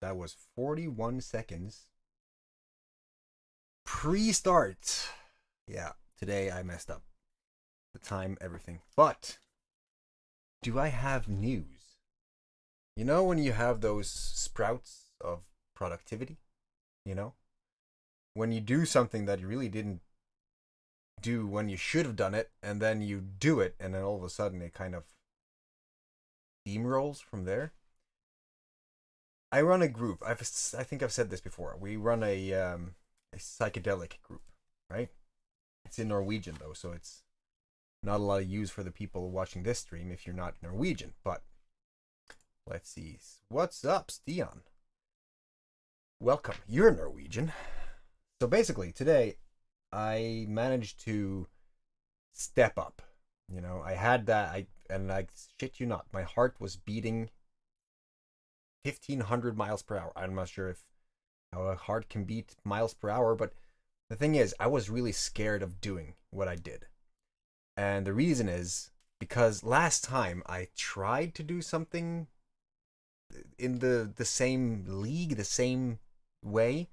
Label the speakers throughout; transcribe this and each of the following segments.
Speaker 1: That was 41 seconds pre-start. Yeah, today I messed up the time, everything. But do I have news? You know when you have those sprouts of productivity? You know? When you do something that you really didn't do when you should have done it, and then you do it, and then all of a sudden it kind of steamrolls from there. I run a group. I think I've said this before. We run a psychedelic group, right? It's in Norwegian though, so it's not a lot of use for the people watching this stream if you're not Norwegian. But let's see. What's up, Stian? Welcome. You're Norwegian. So basically, today I managed to step up. You know, I had that. I shit you not, my heart was beating 1,500 miles per hour. I'm not sure if how a heart can beat miles per hour, but the thing is, I was really scared of doing what I did. And the reason is because last time I tried to do something in the same league, the same way,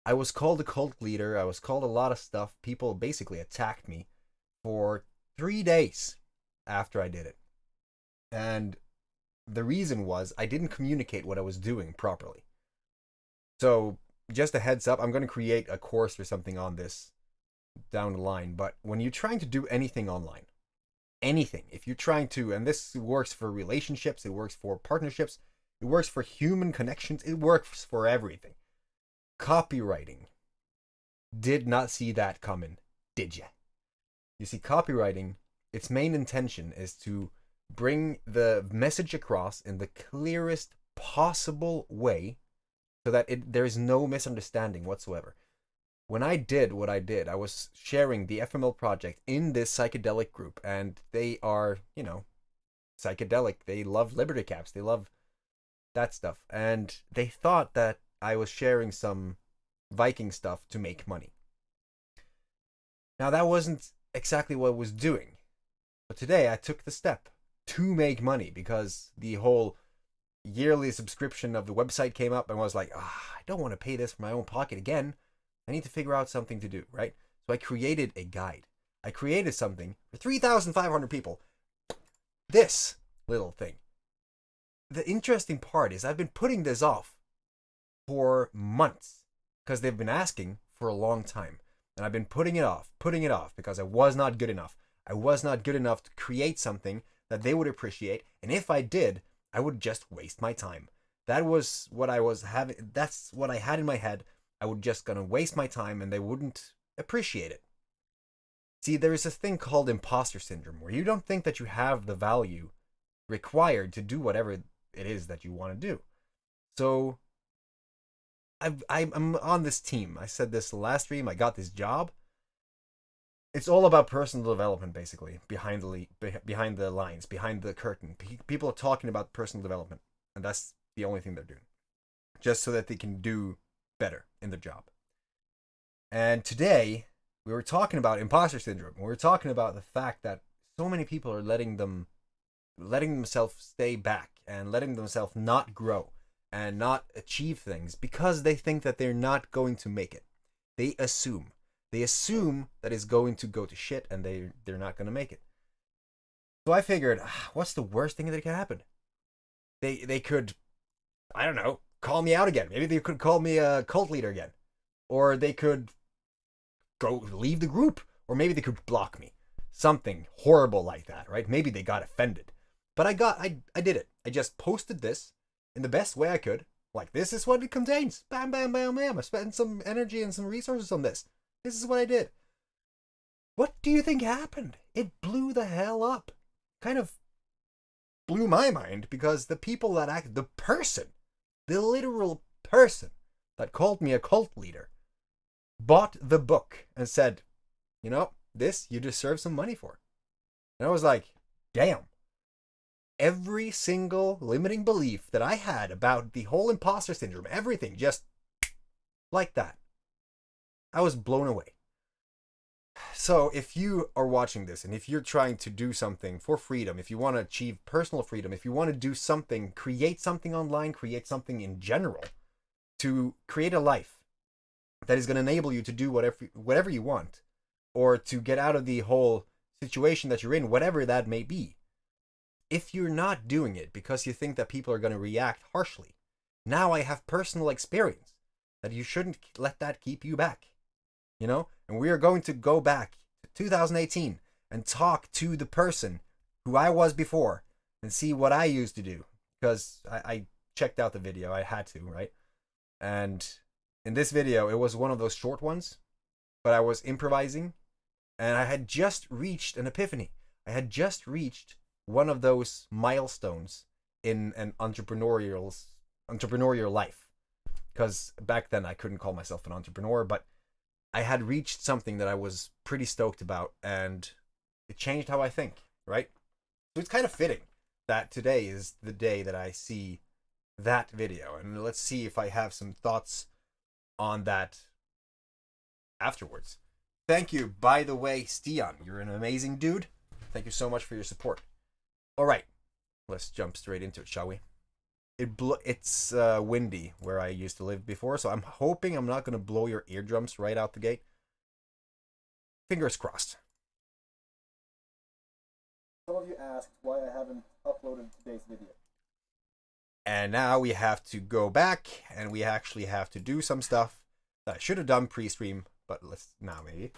Speaker 1: I was called a cult leader. I was called a lot of stuff. People basically attacked me for 3 days after I did it. And the reason was I didn't communicate what I was doing properly. So just a heads up, I'm going to create a course or something on this down the line. But when you're trying to do anything online, anything, if you're trying to, and this works for relationships, it works for partnerships, it works for human connections, it works for everything. Copywriting. Did not see that coming, did ya? You see, copywriting, its main intention is to bring the message across in the clearest possible way so that there's no misunderstanding whatsoever. When I did what I did, I was sharing the FML project in this psychedelic group, and they are, you know, psychedelic. They love Liberty Caps. They love that stuff. And they thought that I was sharing some Viking stuff to make money. Now, that wasn't exactly what I was doing. But today I took the step to make money because the whole yearly subscription of the website came up and I was like, I don't want to pay this from my own pocket again. I need to figure out something to do, right? So I created a guide. I created something for 3,500 people. This little thing. The interesting part is I've been putting this off for months because they've been asking for a long time. And I've been putting it off because I was not good enough. I was not good enough to create something that they would appreciate. And if I did, I would just waste my time. That was what I was having. That's what I had in my head. I would just gonna waste my time and they wouldn't appreciate it. See, there is a thing called imposter syndrome where you don't think that you have the value required to do whatever it is that you want to do. So I'm on this team. I said this last stream. I got this job. It's all about personal development, basically, behind the lines, behind the curtain. People are talking about personal development, and that's the only thing they're doing, just so that they can do better in their job. And today, we were talking about imposter syndrome. We were talking about the fact that so many people are letting themselves stay back and letting themselves not grow and not achieve things because they think that they're not going to make it. They assume that it's going to go to shit and they're not going to make it. So I figured, what's the worst thing that could happen? They could, I don't know, call me out again. Maybe they could call me a cult leader again. Or they could go leave the group. Or maybe they could block me. Something horrible like that, right? Maybe they got offended. But I did it. I just posted this in the best way I could. Like, this is what it contains. Bam, bam, bam, bam. I spent some energy and some resources on this. This is what I did. What do you think happened? It blew the hell up. Kind of blew my mind because the people that acted, the literal person that called me a cult leader, bought the book and said, you know, this you deserve some money for. And I was like, damn. Every single limiting belief that I had about the whole imposter syndrome, everything just like that. I was blown away. So if you are watching this and if you're trying to do something for freedom, if you want to achieve personal freedom, if you want to do something, create something online, create something in general, to create a life that is going to enable you to do whatever you want, or to get out of the whole situation that you're in, whatever that may be. If you're not doing it because you think that people are going to react harshly, now I have personal experience that you shouldn't let that keep you back. You know? And we are going to go back to 2018 and talk to the person who I was before and see what I used to do. Because I checked out the video. I had to, right? And in this video, it was one of those short ones, but I was improvising and I had just reached an epiphany. I had just reached one of those milestones in an entrepreneurial life. Because back then I couldn't call myself an entrepreneur, but I had reached something that I was pretty stoked about, and it changed how I think, right? So it's kind of fitting that today is the day that I see that video, and let's see if I have some thoughts on that afterwards. Thank you, by the way, Stian. You're an amazing dude. Thank you so much for your support. All right, let's jump straight into it, shall we? It's windy where I used to live before, so I'm hoping I'm not going to blow your eardrums right out the gate. Fingers crossed.
Speaker 2: Some of you asked why I haven't uploaded today's video.
Speaker 1: And now we have to go back, and we actually have to do some stuff that I should have done pre-stream, but let's now maybe.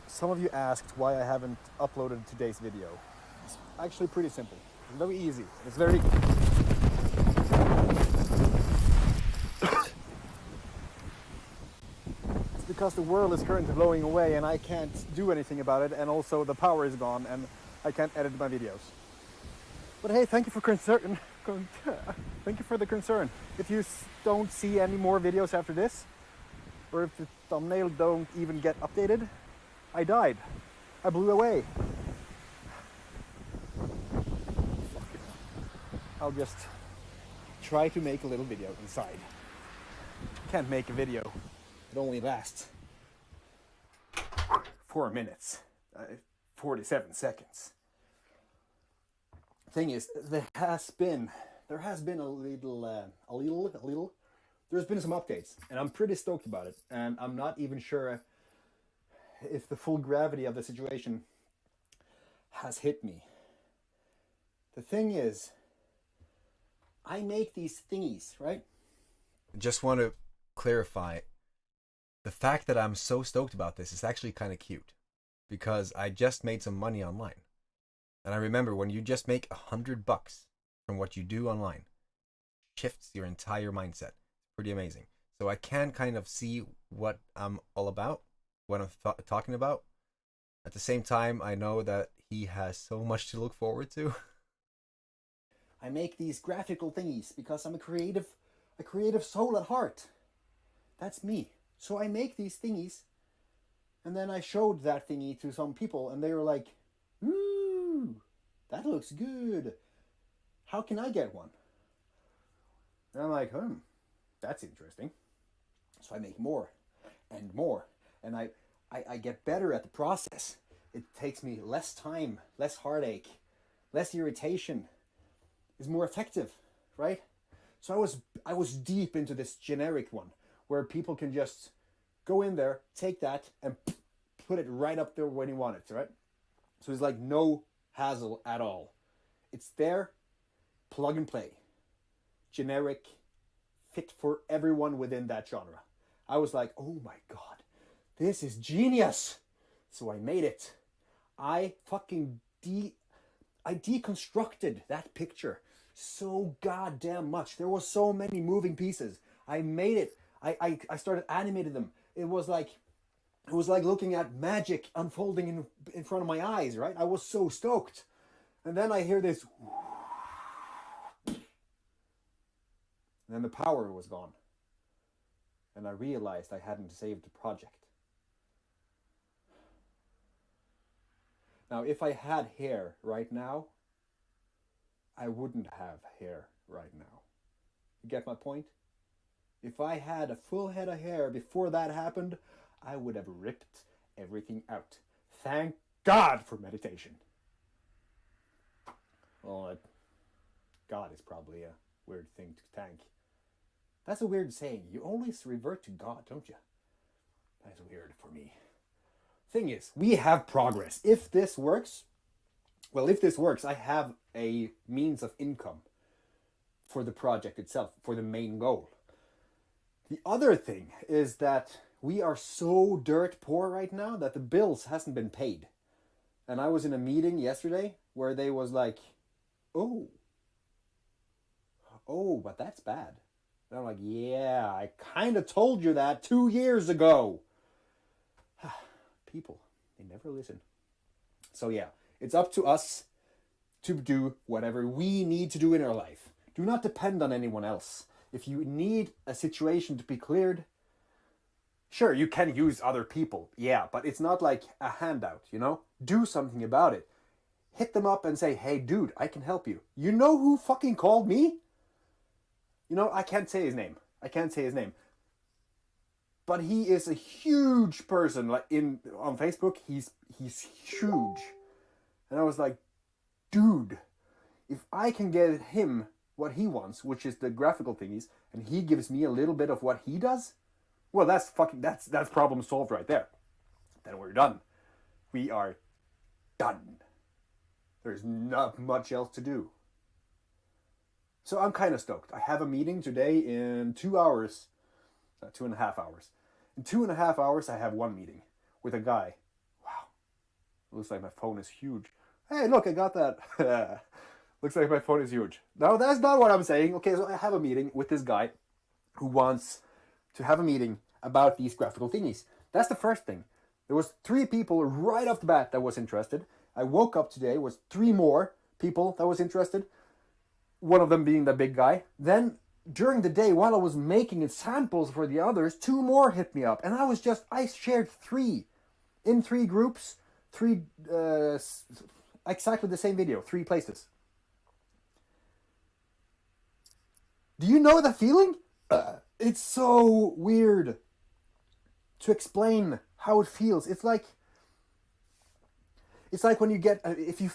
Speaker 2: Some of you asked why I haven't uploaded today's video. It's actually pretty simple. It's very easy. It's very... because the world is currently blowing away and I can't do anything about it, and also the power is gone and I can't edit my videos. But hey, thank you for concern. Thank you for the concern. If you don't see any more videos after this, or if the thumbnail don't even get updated, I died. I blew away. I'll just try to make a little video inside. Can't make a video. It only lasts 4 minutes, 47 seconds. Thing is, there has been a little. There's been some updates, and I'm pretty stoked about it. And I'm not even sure if the full gravity of the situation has hit me. The thing is, I make these thingies, right?
Speaker 1: Just want to clarify. The fact that I'm so stoked about this is actually kind of cute, because I just made some money online. And I remember when you just make $100 from what you do online, shifts your entire mindset. It's pretty amazing. So I can kind of see what I'm all about, what I'm talking about. At the same time, I know that he has so much to look forward to. I make these graphical thingies because I'm a creative soul at heart. That's me. So I make these thingies, and then I showed that thingy to some people, and they were like, "Ooh, that looks good. How can I get one?" And I'm like, that's interesting. So I make more and more, and I get better at the process. It takes me less time, less heartache, less irritation. It's more effective, right? So I was deep into this generic one, where people can just go in there, take that, and put it right up there when you want it, right? So it's like no hassle at all. It's there, plug and play. Generic, fit for everyone within that genre. I was like, oh my god, this is genius! So I made it. I deconstructed that picture so goddamn much. There was so many moving pieces. I made it. I started animating them. It was like looking at magic unfolding in front of my eyes, right? I was so stoked. And then I hear this, and then the power was gone. And I realized I hadn't saved the project. Now, if I had hair right now, I wouldn't have hair right now. You get my point? If I had a full head of hair before that happened, I would have ripped
Speaker 2: everything out. Thank God for meditation. Well, God is probably a weird thing to thank. That's a weird saying. You always revert to God, don't you? That's weird for me. Thing is, we have progress. If this works, I have a means of income for the project itself, for the main goal. The other thing is that we are so dirt poor right now that the bills hasn't been paid. And I was in a meeting yesterday where they was like, oh, but that's bad. And I'm like, yeah, I kind of told you that 2 years ago. People, they never listen. So yeah, it's up to us to do whatever we need to do in our life. Do not depend on anyone else. If you need a situation to be cleared, sure, you can use other people. Yeah, but it's not like a handout, you know? Do something about it. Hit them up and say, hey, dude, I can help you. You know who fucking called me? You know, I can't say his name. But he is a huge person. Like on Facebook, he's huge. And I was like, dude, if I can get him what he wants, which is the graphical thingies, and he gives me a little bit of what he does, well, that's problem solved right there. Then we're done. We are done. There's not much else to do. So I'm kind of stoked. I have a meeting today in 2 hours. 2.5 hours. In 2.5 hours, I have one meeting with a guy. Wow. Looks like my phone is huge. Hey, look, I got that. Looks like my phone is huge. No, that's not what I'm saying. Okay, so I have a meeting with this guy who wants to have a meeting about these graphical thingies. That's the first thing. There was 3 people right off the bat that was interested. I woke up today, was 3 more people that was interested. One of them being the big guy. Then during the day, while I was making samples for the others, 2 more hit me up. And I shared 3 in 3 groups, 3, exactly the same video, 3 places. Do you know the feeling? It's so weird to explain how it feels. It's like when you get, if you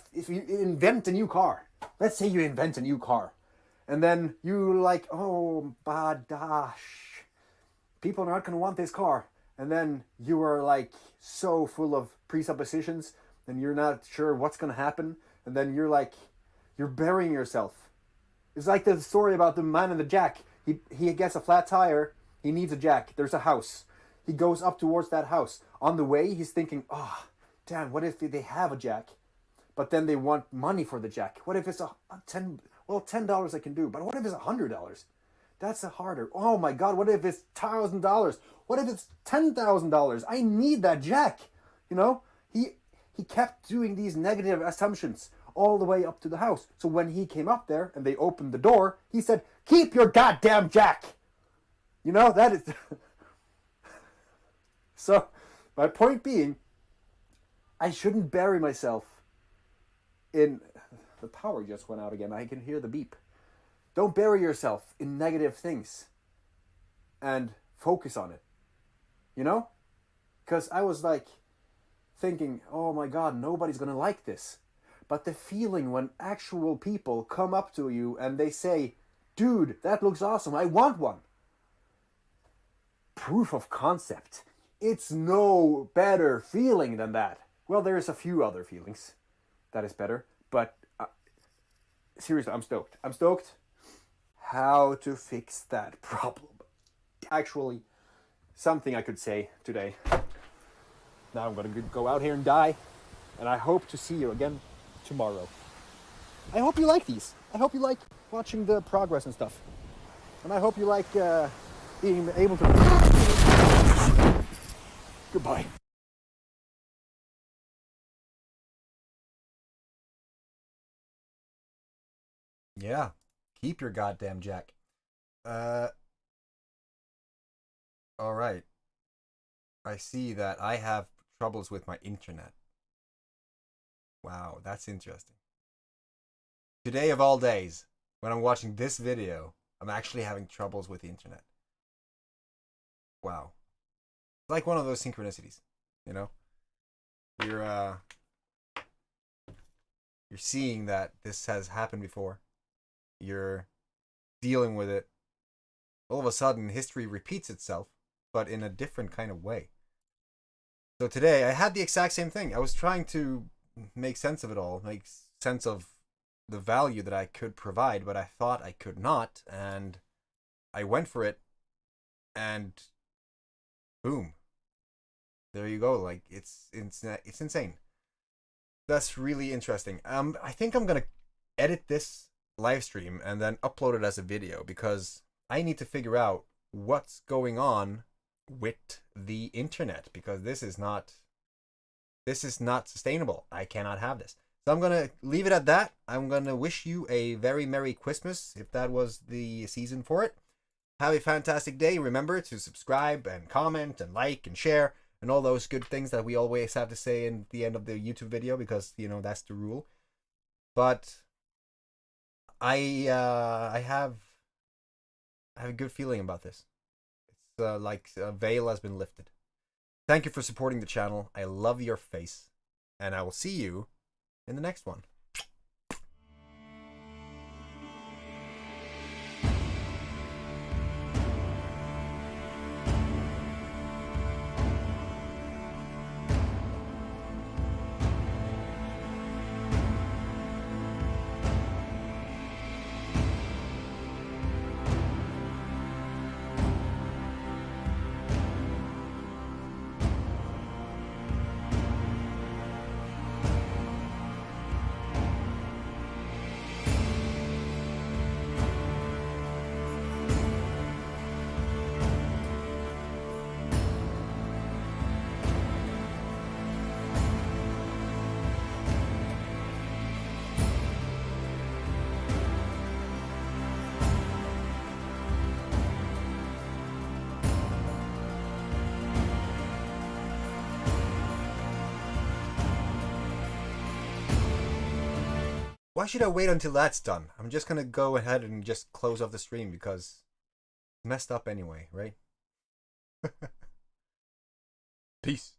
Speaker 2: invent a new car. Let's say you invent a new car. And then you're like, oh, badash. People are not going to want this car. And then you are like so full of presuppositions and you're not sure what's going to happen. And then you're burying yourself. It's like the story about the man and the jack. He gets a flat tire. He needs a jack. There's a house. He goes up towards that house. On the way, he's thinking, oh, damn, what if they have a jack? But then they want money for the jack. What if it's $10 I can do. But what if it's $100? That's a harder. Oh my God, what if it's $1,000? What if it's $10,000? I need that jack. You know, he kept doing these negative assumptions all the way up to the house. So when he came up there and they opened the door, he said, keep your goddamn jack. You know, that is... So, my point being, I shouldn't bury myself in... The power just went out again. I can hear the beep. Don't bury yourself in negative things. And focus on it. You know? Because I was like thinking, oh my God, nobody's going to like this. But the feeling when actual people come up to you and they say, dude, that looks awesome. I want one. Proof of concept. It's no better feeling than that. Well, there's a few other feelings that is better. But seriously, I'm stoked. I'm stoked. How to fix that problem. Actually, something I could say today. Now I'm going to go out here and die. And I hope to see you again tomorrow. I hope you like these. I hope you like watching the progress and stuff. And I hope you like being able to... Goodbye.
Speaker 1: Yeah. Keep your goddamn jack. All right. I see that I have troubles with my internet. Wow, that's interesting. Today of all days, when I'm watching this video, I'm actually having troubles with the internet. Wow. It's like one of those synchronicities, you know? you're seeing that this has happened before. You're dealing with it. All of a sudden, history repeats itself, but in a different kind of way. So today, I had the exact same thing. I was trying to make sense of it all, make sense of the value that I could provide, but I thought I could not, and I went for it, and boom. There you go. Like, it's insane. That's really interesting. I think I'm gonna edit this live stream and then upload it as a video, because I need to figure out what's going on with the internet, because this is not sustainable. I cannot have this. So I'm gonna leave it at that. I'm gonna wish you a very Merry Christmas, if that was the season for it. Have a fantastic day. Remember to subscribe and comment and like and share and all those good things that we always have to say in the end of the YouTube video, because, you know, that's the rule. But I have a good feeling about this. It's like a veil has been lifted. Thank you for supporting the channel. I love your face, and I will see you in the next one. Why should I wait until that's done? I'm just gonna go ahead and just close off the stream, because it's messed up anyway, right? Peace.